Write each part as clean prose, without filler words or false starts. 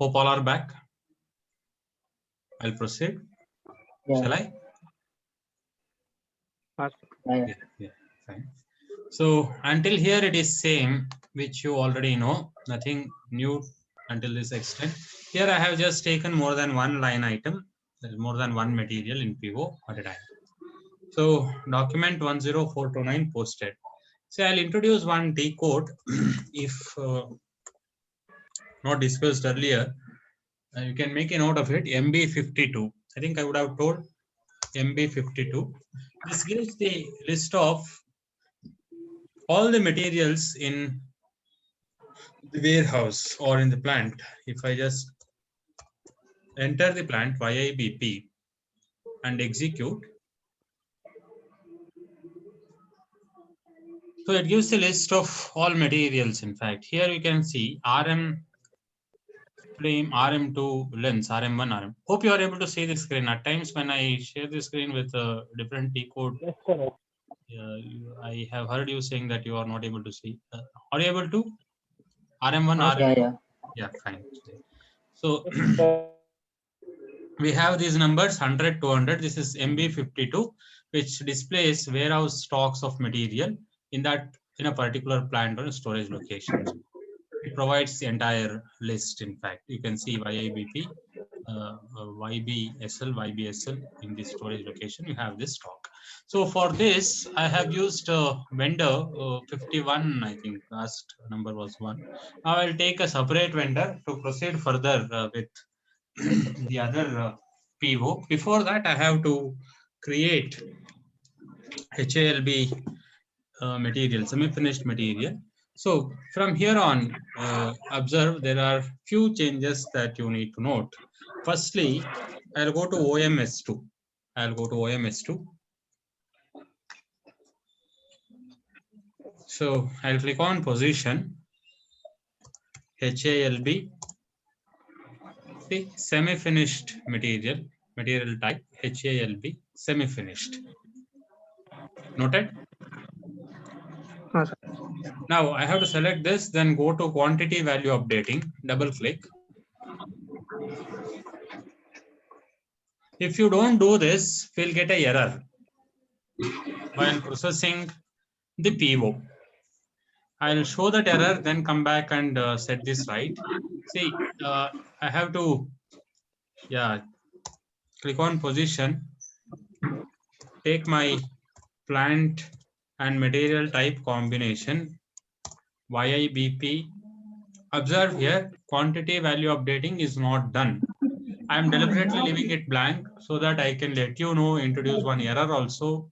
Hope all are back. I'll proceed. Yeah. Shall I? Yeah. Fine. So until here it is same, which you already know, nothing new until this extent. Here I have just taken more than one line item, there is more than one material in PO at a time. So document 10429 posted. So I'll introduce one T code if not discussed earlier. You can make a note of it, MB52. I think I would have told MB52. This gives the list of all the materials in the warehouse or in the plant. If I just enter the plant YIBP and execute, so it gives a list of all materials. In fact, here you can see RM frame, RM2 lens, RM1, RM. Hope you are able to see the screen. At times when I share the screen with a different T code, Yes, sir. I have heard you saying that you are not able to see. Are you able to? RM1, Yeah, yeah. Yeah, fine. So we have these numbers 100, 200. This is MB52, which displays warehouse stocks of material in a particular plant or storage location. It provides the entire list. In fact, you can see YIBP, YBSL, YBSL in this storage location. You have this stock. So for this, I have used vendor 51. I think last number was 1. Now I'll take a separate vendor to proceed further with the other PO. Before that, I have to create HALB material, semi-finished material. So from here on, observe there are few changes that you need to note. Firstly, I'll go to OMS2. I'll go to OMS2. So I'll click on position, HALB, see, semi-finished material type, HALB, semi-finished. Noted? Now I have to select this, then go to quantity value updating, double click. If you don't do this, we'll get an error while processing the PO. I'll show that error, then come back and set this right. See, I have to, click on position, take my plant and material type combination, YIBP. Observe here, quantity value updating is not done. I am deliberately leaving it blank so that I can let you know, introduce one error also,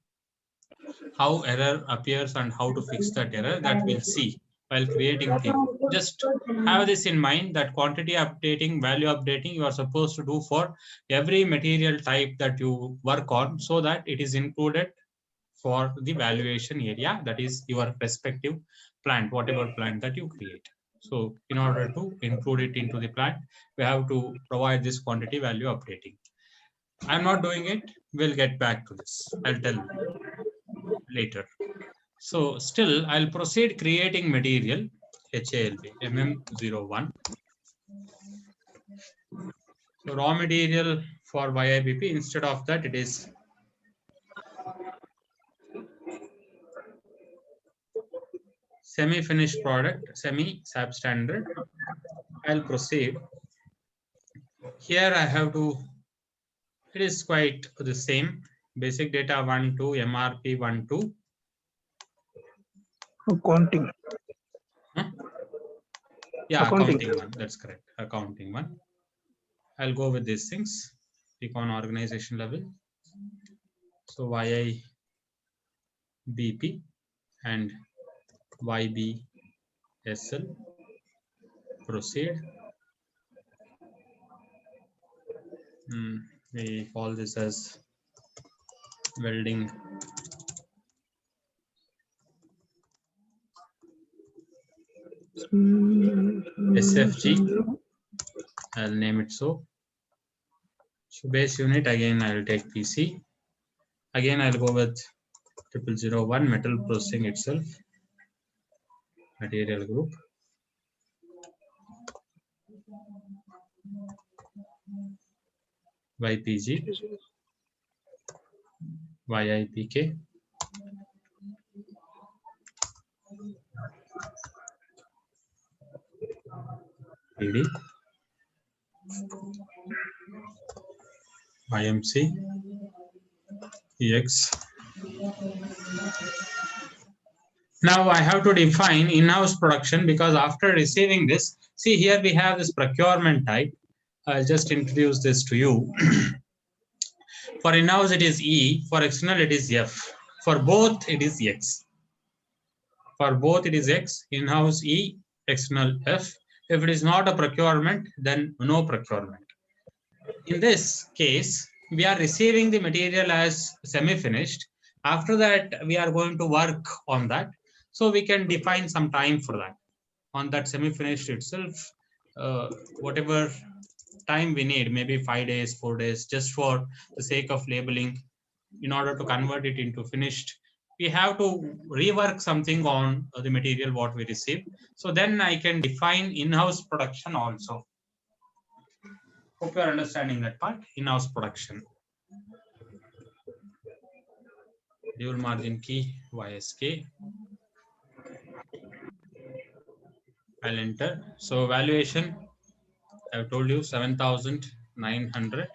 how error appears and how to fix that error, that we'll see while creating PO. Just have this in mind that quantity updating, value updating, you are supposed to do for every material type that you work on so that it is included for the valuation area, that is your respective plant, whatever plant that you create. So in order to include it into the plant, we have to provide this quantity value updating. I'm not doing it. We'll get back to this. I'll tell later. So still, I'll proceed creating material HALB MM01. So raw material for YIBP, instead of that, it is semi-finished product, semi-substandard. I'll proceed. Here I have to, it is quite the same. Basic data 1, 2, MRP 1, 2. Accounting. Huh? Yeah, accounting 1. That's correct. Accounting 1. I'll go with these things. Click on organization level. So YIBP and YBSL. Proceed. We call this as welding SFG. I'll name it so. So base unit, again I'll take PC. Again I'll go with 0001 metal processing itself. Material group. YPG, YIPK, PD, IMC, EX. Now I have to define in-house production, because after receiving this, see here we have this procurement type. I'll just introduce this to you. For in-house it is E, for external it is F. For both it is X. For both it is X, in-house E, external F. If it is not a procurement, then no procurement. In this case, we are receiving the material as semi-finished. After that, we are going to work on that. So we can define some time for that. On that semi-finished itself, whatever time we need, maybe 5 days, 4 days, just for the sake of labeling, in order to convert it into finished, we have to rework something on the material what we receive. So then I can define in-house production also. Hope you are understanding that part. In-house production. Dual margin key YSK. I'll enter. So valuation, I've told you 7,900.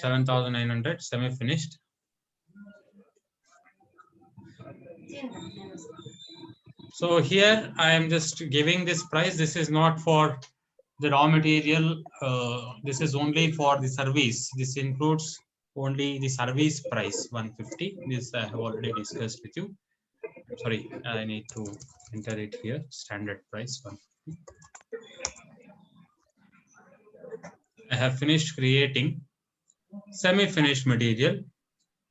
7,900 semi-finished. So here I am just giving this price. This is not for the raw material. This is only for the service. This includes only the service price 150. This I have already discussed with you. Sorry, I need to enter it here. Standard price 150. I have finished creating semi-finished material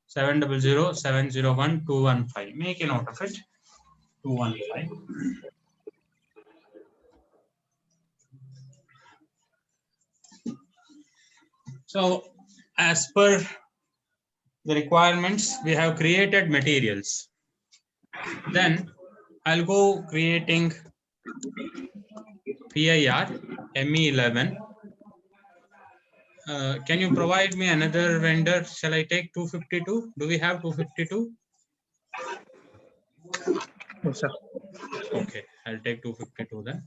700 701 215. Make a note of it. 215. So as per the requirements, we have created materials. Then I'll go creating PIR ME11. Can you provide me another vendor? Shall I take 252? Do we have 252? Yes, sir. Okay, I'll take 252 then.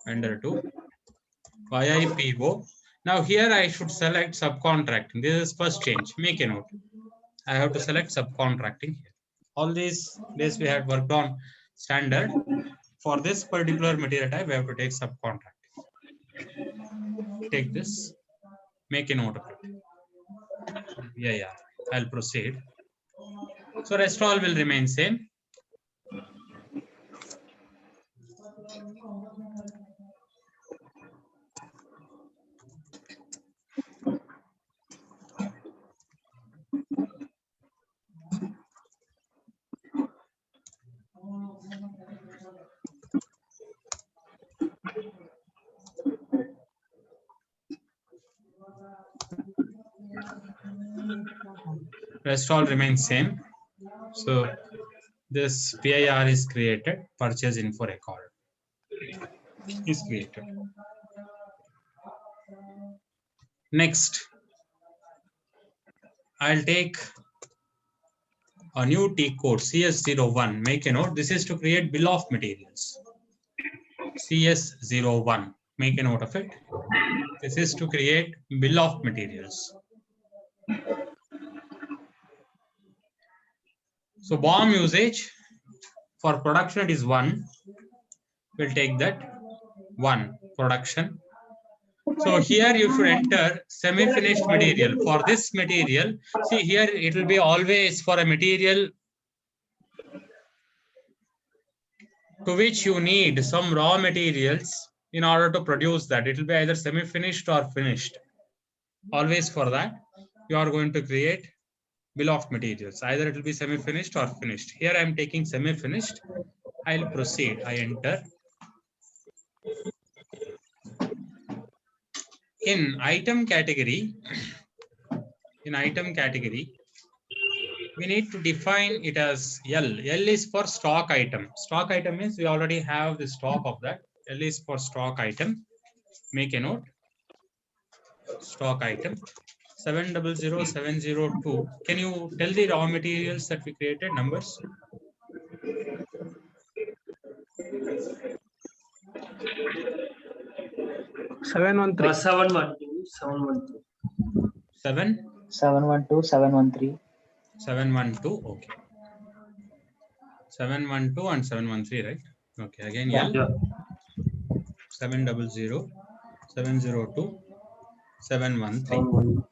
Vendor 2. YIPO. Now here I should select subcontracting. This is first change. Make a note. I have to select subcontracting here. All these days we had worked on standard. For this particular material type, we have to take subcontracting. Take this. Make a note of it. Yeah. I'll proceed. So rest all will remain same. Rest all remains same. So this PIR is created. Purchase info record is created. Next, I'll take a new T code CS01. Make a note. This is to create bill of materials. CS01. Make a note of it. This is to create bill of materials. So BOM usage for production it is 1. We'll take that 1 production. So here you should enter semi-finished material. For this material, see here it will be always for a material to which you need some raw materials in order to produce that. It will be either semi-finished or finished. Always for that, you are going to create bill of materials. Either it will be semi-finished or finished. Here I am taking semi-finished. I'll proceed. I enter. In item category, we need to define it as L. L is for stock item. Stock item means we already have the stock of that. L is for stock item. Make a note. Stock item 700702. Can you tell the raw materials that we created numbers? 713. 712 713. 712. Okay. 712 and 713, right? Okay. Again, Yeah. L 700 702 713.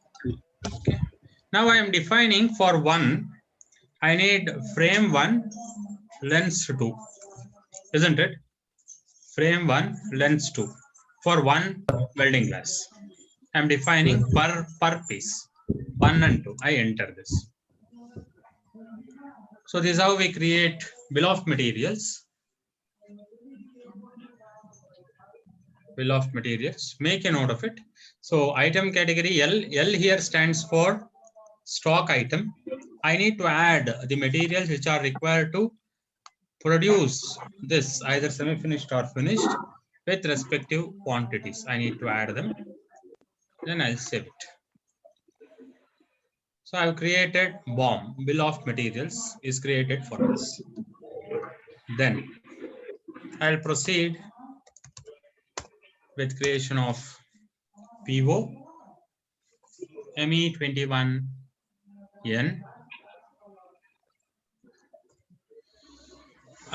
Okay. Now I am defining for 1. I need frame 1, lens 2. Isn't it? Frame 1, lens 2 for 1 welding glass. I am defining per piece 1 and 2. I enter this. So this is how we create bill of materials. Bill of materials. Make a note of it. So item category L. L here stands for stock item. I need to add the materials which are required to produce this, either semi-finished or finished, with respective quantities. I need to add them. Then I'll save it. So I've created BOM, bill of materials is created for us. Then I'll proceed with creation of PO ME21N.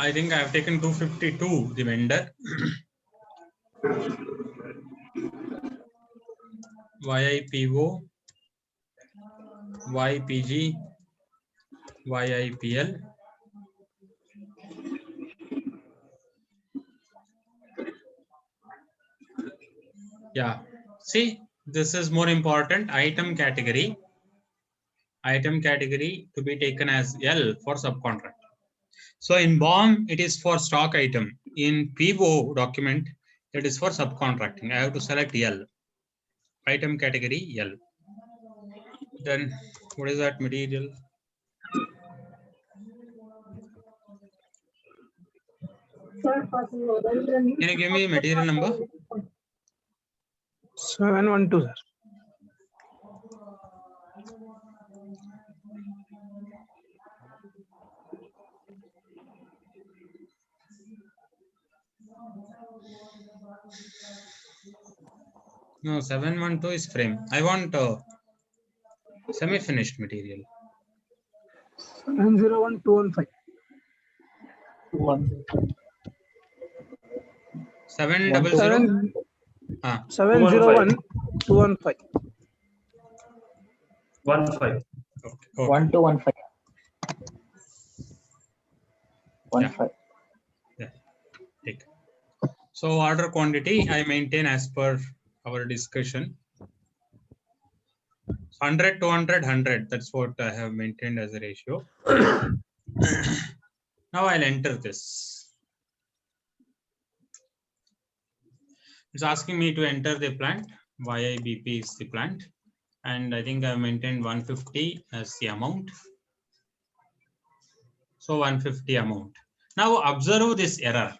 I think I have taken 252, the vendor. YIPO, YPG, YIPL. Yeah, see, this is more important. Item category to be taken as L for subcontract. So in BOM, it is for stock item. In PO document, it is for subcontracting. I have to select L. Item category L. Then what is that material? Can you give me material number? 712, sir. No, 712 is frame. I want semi-finished material. 701215. 700. 701215. 15. Okay. 1215. Yeah. Yeah. Take. So order quantity I maintain as per our discussion. 100, 200, 100. That's what I have maintained as a ratio. Now I'll enter this. It's asking me to enter the plant. YIBP is the plant. And I think I've maintained 150 as the amount. So 150 amount. Now observe this error.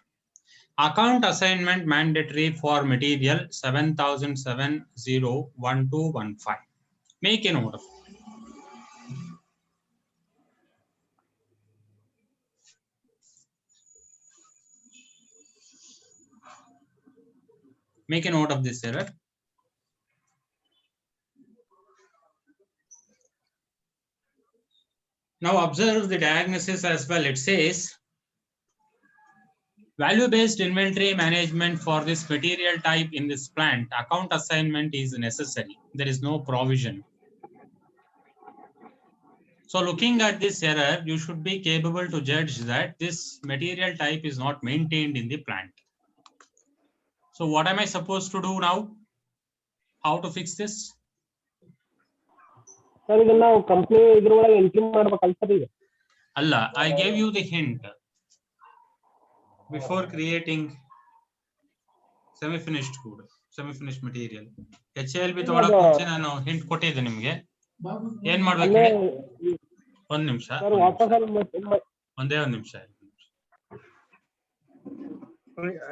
Account assignment mandatory for material 70701215. Make a note of it. Make a note of this error. Now observe the diagnosis as well. It says value-based inventory management for this material type in this plant. Account assignment is necessary. There is no provision. So looking at this error, you should be capable to judge that this material type is not maintained in the plant. So what am I supposed to do now? How to fix this? Sir, ಇದನ್ನ company ಇದ್ರೊಳಗೆ entry ಮಾಡ್ಬೇಕಲ್ಲ sir ಈಗ? Allah, I gave you the hint before creating semi-finished good, semi-finished material. HLB ತಗೊಳಕ್ಕೆ ಮುಂಚೆ ನಾನು hint ಕೊಟ್ಟಿದ್ದೆ ನಿಮಗೆ. ಏನ್ ಮಾಡ್ಬೇಕು ಹೇಳಿ? ಒಂದು ನಿಮಿಷ. ಒಂದೇ ಒಂದು ನಿಮಿಷ.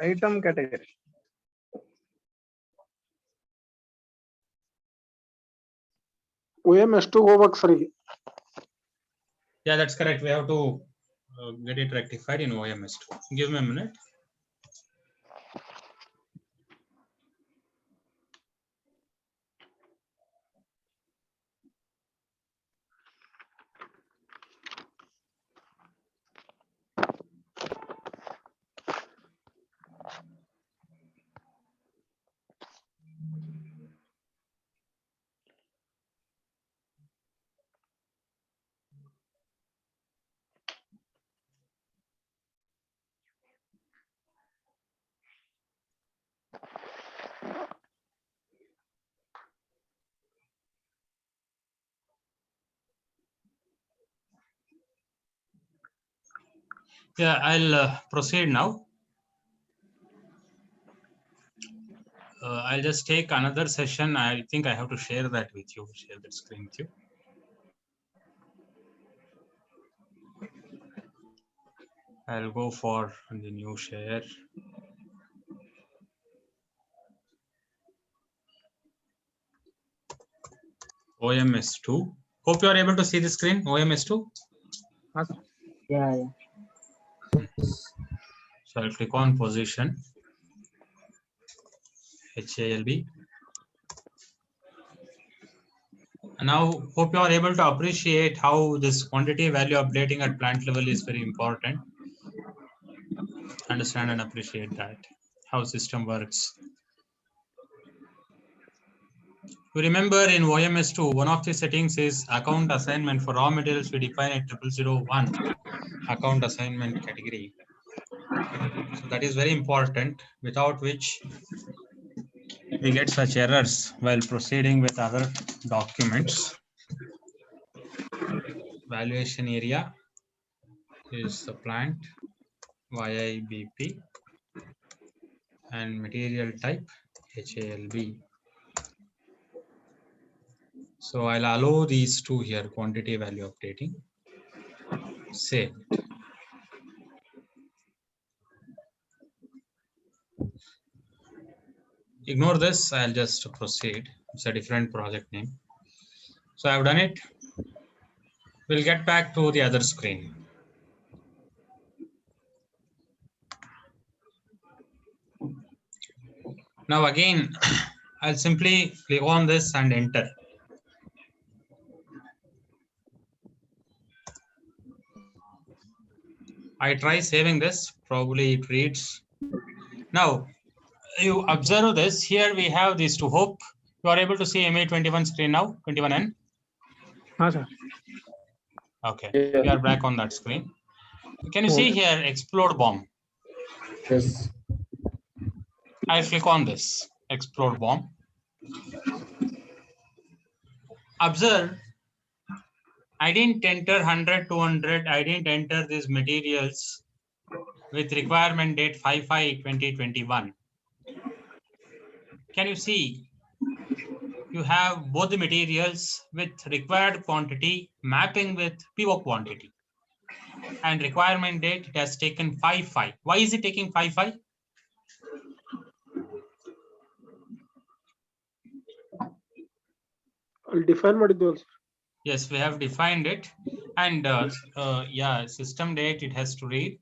Item category. OM-S2 ಹೋಗ್ಬೇಕು ಸರ್ ಈಗ. Yeah, that's correct. We have to get it rectified in OMS2. Give me a minute. Yeah, I'll proceed now. I'll just take another session. I think I have to share that with you, share that screen with you. I'll go for the new share. OMS2. Hope you are able to see the screen, OMS2. Yeah. So I'll click on position, HALB. Now, hope you are able to appreciate how this quantity value updating at plant level is very important. Understand and appreciate that, how system works. You remember in OMS2, one of the settings is account assignment. For raw materials, we define a 0001 account assignment category. So that is very important, without which we get such errors while proceeding with other documents. Valuation area is the plant, YIBP, and material type HALB. So I'll allow these two here, quantity value updating. Save it. Ignore this, I'll just proceed. It's a different project name. So I've done it. We'll get back to the other screen. Now again, I'll simply click on this and enter. I try saving this, probably it reads. Now, you observe this, here we have these two. Hope you are able to see MA21 screen now, 21N. Sir. Okay, Yeah. we are back on that screen. Can you see here, explode bomb? Yes. I'll click on this, explode bomb. Observe, I didn't enter 100, 200, I didn't enter these materials with requirement date 5/5/2021. Can you see? You have both the materials with required quantity mapping with PO quantity. And requirement date, it has taken 5/5. Why is it taking 5/5? ಅಲ್ಲಿ define ಮಾಡಿದ್ವಲ್ಲ sir. Yes, we have defined it. And yeah, system date, it has to read.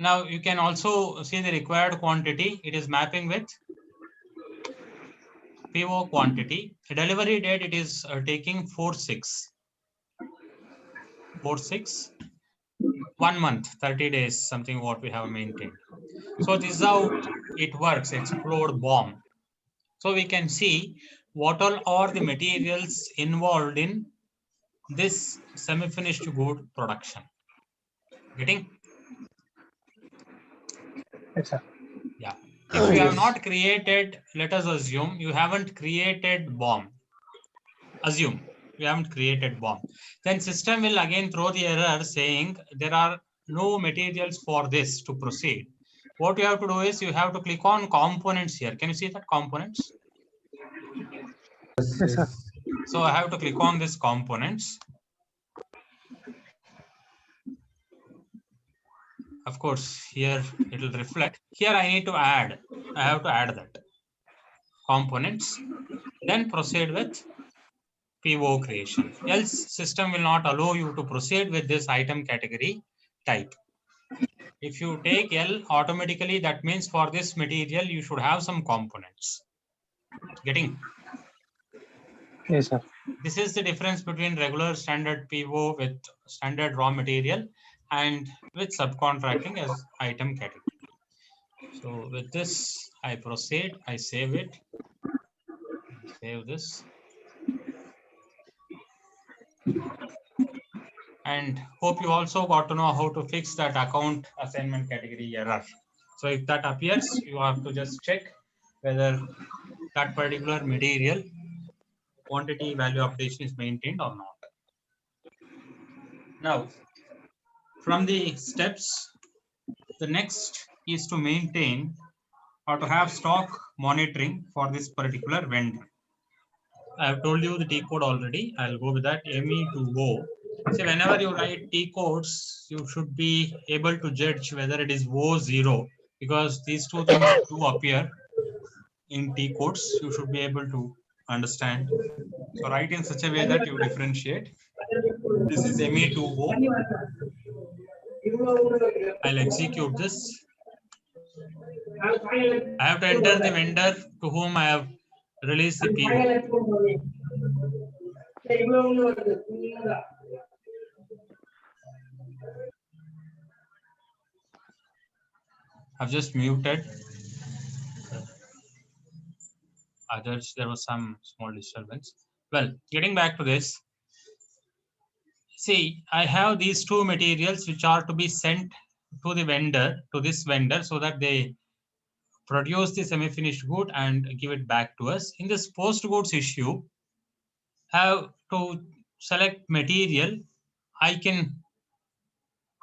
Now you can also see the required quantity. It is mapping with PO quantity. Delivery date, it is taking 4/6. 4/6. 1 month, 30 days, something what we have maintained. So this is how it works, explode bomb. So we can see what all are the materials involved in this semi-finished good production. Getting? Yes, sir. Yeah. If you have not created, let us assume you haven't created bomb. Assume you haven't created bomb. Then system will again throw the error saying there are no materials for this to proceed. What you have to do is you have to click on components here. Can you see that components? Yes, sir. So I have to click on this components. Of course, here it will reflect. Here I need to add. I have to add that components. Then proceed with PO creation. Else system will not allow you to proceed with this item category type. If you take L automatically, that means for this material you should have some components. Getting? Yes, sir. This is the difference between regular standard PO with standard raw material and with subcontracting as item category. So with this, I proceed, I save it, save this. And hope you also got to know how to fix that account assignment category error. So if that appears, you have to just check whether that particular material quantity value updation is maintained or not. Now, from the steps, the next is to maintain or to have stock monitoring for this particular vendor. I have told you the T code already. I'll go with that ME2O. So whenever you write T codes, you should be able to judge whether it is O0 because these two things do appear in T codes. You should be able to understand. So write in such a way that you differentiate. This is ME2O. I'll execute this. I have to enter the vendor to whom I have released the PO. I've just muted others. There was some small disturbance. Well, getting back to this, see, I have these two materials which are to be sent to the vendor, to this vendor, so that they produce the semi-finished good and give it back to us. In this post goods issue, have to select material. I can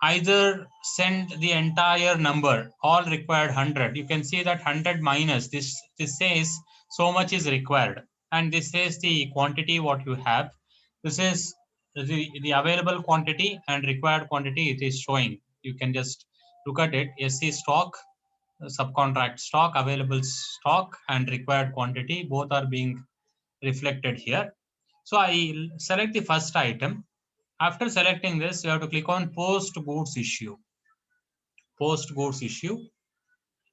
either send the entire number, all required 100. You can see that 100 minus this says so much is required, and this says the quantity what you have. This is the available quantity and required quantity it is showing. You can just look at it. SC stock, subcontract stock, available stock, and required quantity both are being reflected here. So I select the first item. After selecting this, you have to click on post goods issue. Post goods issue.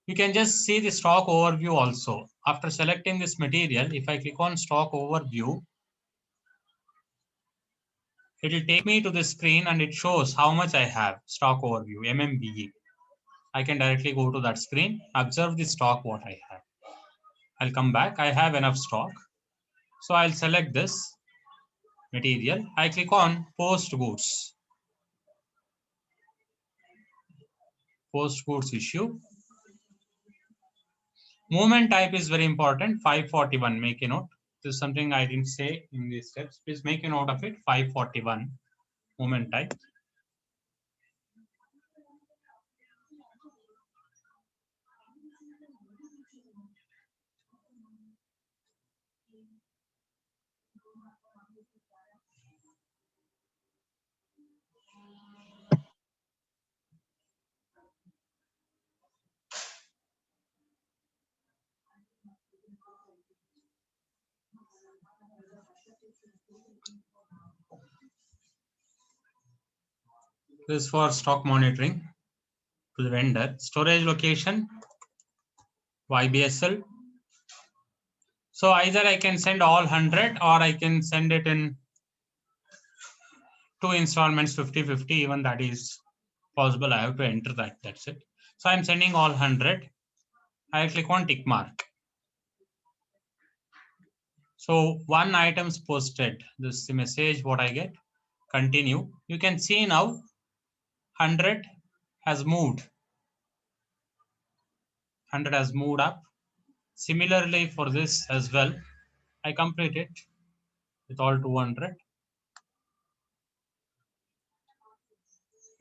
You can just see the stock overview also. After selecting this material, if I click on stock overview, it will take me to the screen and it shows how much I have. Stock overview, MMBE. I can directly go to that screen, observe the stock what I have. I'll come back. I have enough stock. So I'll select this material. I click on post goods. Post goods issue. Movement type is very important. 541. Make a note. This is something I didn't say in these steps. Please make a note of it. 541. Movement type. This is for stock monitoring to the vendor. Storage location, YBSL. So either I can send all 100 or I can send it in 2 installments, 50-50. Even that is possible. I have to enter that. That's it. So I'm sending all 100. I click on tick mark. So one item's posted. This is the message what I get. Continue. You can see now 100 has moved. 100 has moved up. Similarly for this as well, I complete it with all 200.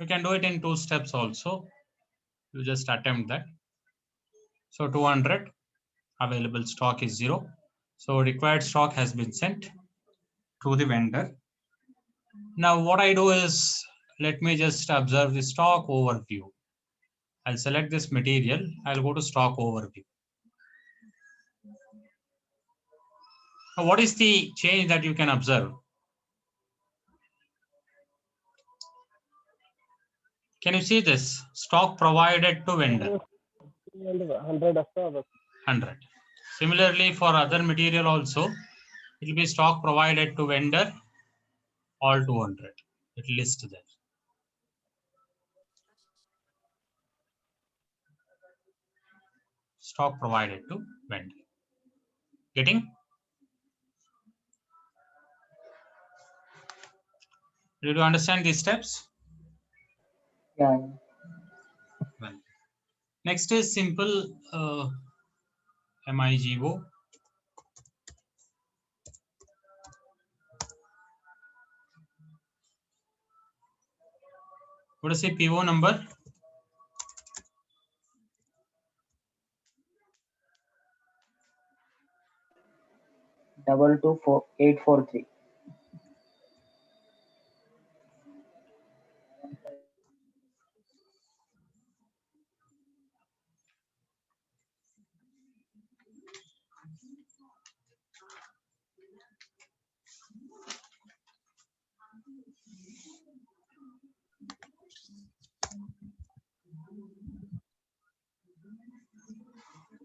You can do it in 2 steps also. You just attempt that. So 200 available stock is 0. So required stock has been sent to the vendor. Now what I do is let me just observe the stock overview. I'll select this material. I'll go to stock overview. Now, what is the change that you can observe? Can you see this? Stock provided to vendor. 100 వస్తే 100. Similarly, for other material also, it will be stock provided to vendor, all 200. It will list there. Stock provided to vendor. Getting? Did you understand these steps? Yeah. Well, next is simple MIGO. What is the PO number? Double 24843.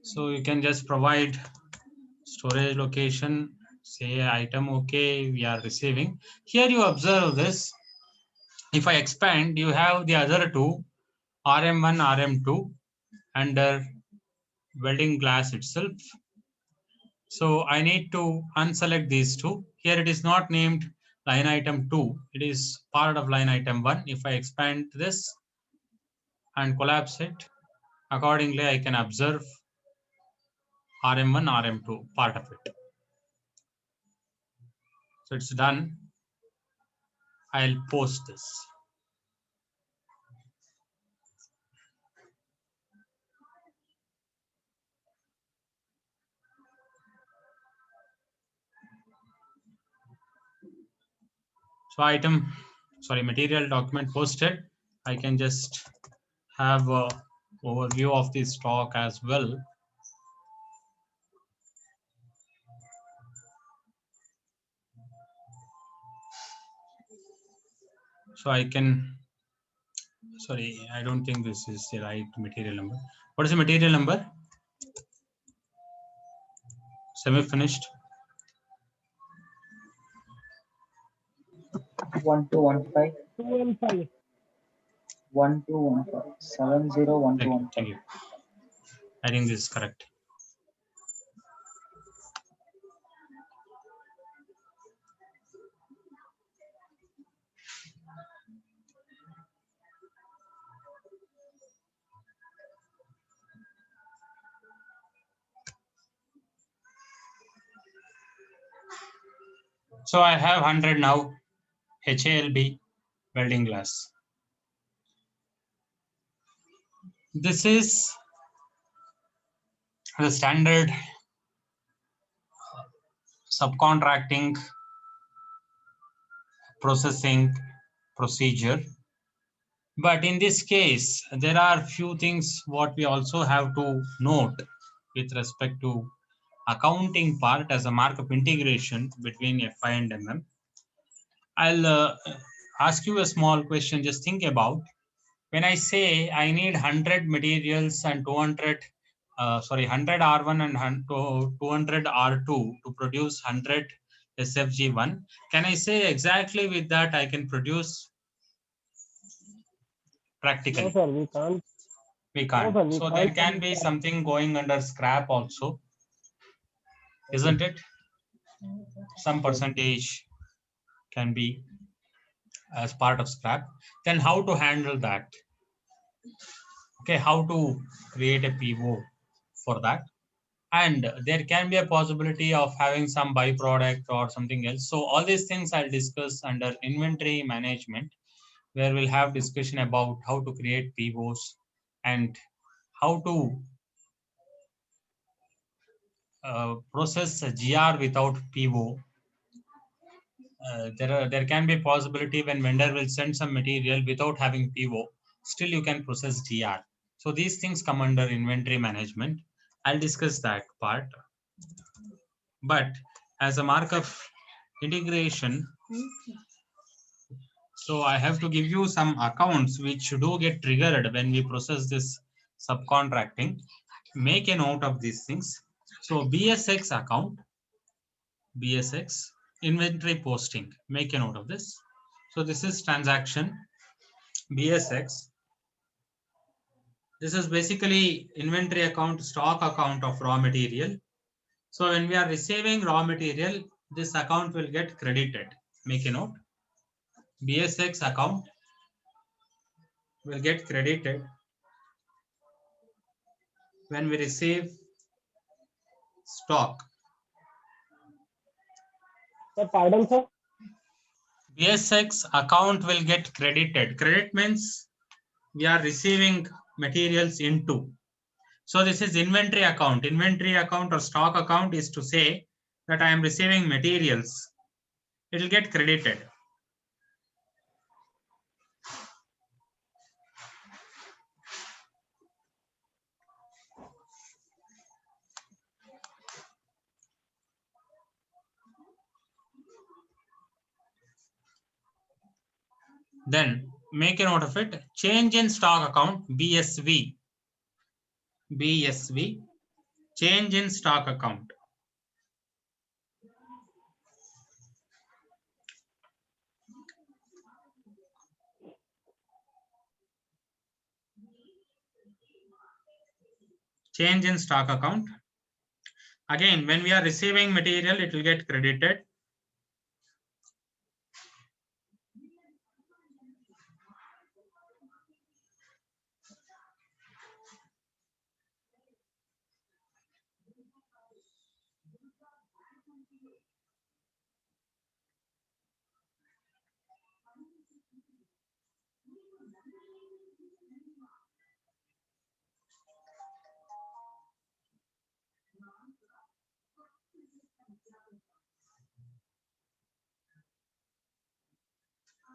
So you can just provide storage location, say item okay, we are receiving. Here you observe this. If I expand, you have the other two, RM1, RM2 under welding glass itself. So I need to unselect these two. Here it is not named line item 2. It is part of line item 1. If I expand this and collapse it, accordingly I can observe RM1, RM2 part of it. So it's done. I'll post this. So material document posted. I can just have a overview of the stock as well. So I can, sorry, I don't think this is the right material number. What is the material number? Semi-finished. 1215. 215. 1215. 701215. Thank you. I think this is correct. So I have 100 now, HALB welding glass. This is the standard subcontracting processing procedure. But in this case, there are few things what we also have to note with respect to accounting part as a markup integration between FI and MM. I'll ask you a small question. Just think about when I say I need 100 materials and 200, 100 R1 and 200 R2 to produce 100 SFG1. Can I say exactly with that I can produce practically? No, sir, we can't. We can't. No, sir, we So can't there can be produce something going under scrap also, isn't it? Some percentage can be as part of scrap. Then how to handle that? Okay, how to create a PO for that? And there can be a possibility of having some byproduct or something else. So all these things I'll discuss under inventory management, where we'll have discussion about how to create POs and how to process a GR without PO. There can be a possibility when vendor will send some material without having PO, still you can process GR. So these things come under inventory management. I'll discuss that part. But as a mark of integration, so I have to give you some accounts which do get triggered when we process this subcontracting. Make a note of these things. So BSX account, BSX, inventory posting. Make a note of this. So this is transaction BSX. This is basically inventory account, stock account of raw material. So when we are receiving raw material, this account will get credited. Make a note. BSX account will get credited when we receive stock. Sir, pardon, sir. BSX account will get credited. Credit means we are receiving materials into. So this is inventory account. Inventory account or stock account is to say that I am receiving materials. It will get credited. Then make a note of it. Change in stock account, BSV. BSV. Change in stock account. Change in stock account. Again, when we are receiving material, it will get credited.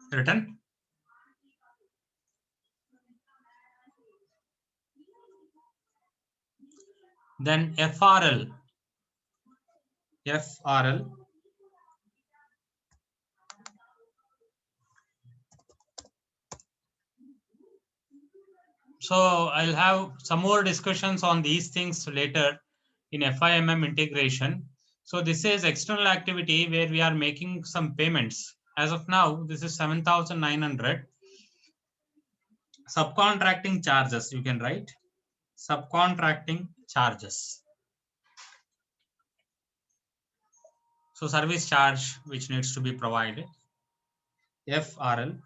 Written. Then FRL. FRL. So I'll have some more discussions on these things later in FIMM integration. So this is external activity where we are making some payments. As of now, this is 7,900. Subcontracting charges, you can write. Subcontracting charges. So service charge which needs to be provided. FRL.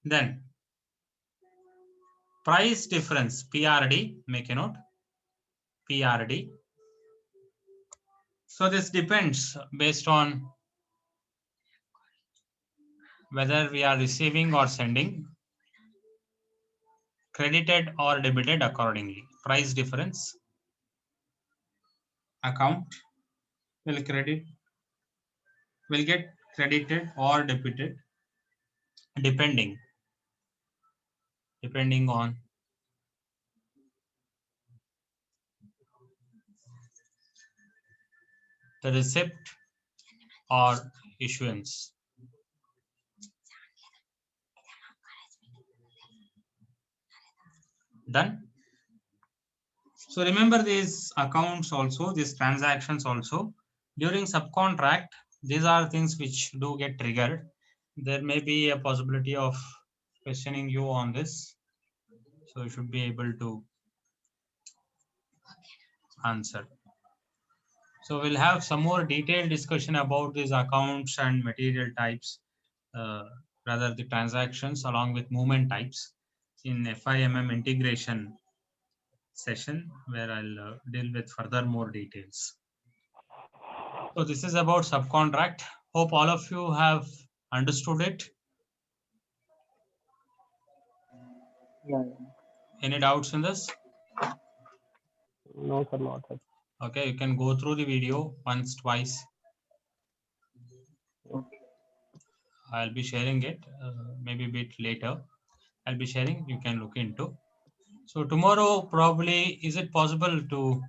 Then price difference, PRD, make a note, PRD. So this depends based on whether we are receiving or sending, credited or debited accordingly. Price difference account will get credited or debited depending on the receipt or issuance. Done. So remember these accounts also, these transactions also. During subcontract, these are things which do get triggered. There may be a possibility of questioning you on this. So you should be able to answer. So we'll have some more detailed discussion about these accounts and material types, rather the transactions along with movement types in FIMM integration session where I'll deal with further more details. So this is about subcontract. Hope all of you have understood it. Yeah. Any doubts in this? No, sir, not sir. Okay, you can go through the video once, twice. Okay. I'll be sharing it maybe a bit later. I'll be sharing, you can look into. So tomorrow probably, is it possible to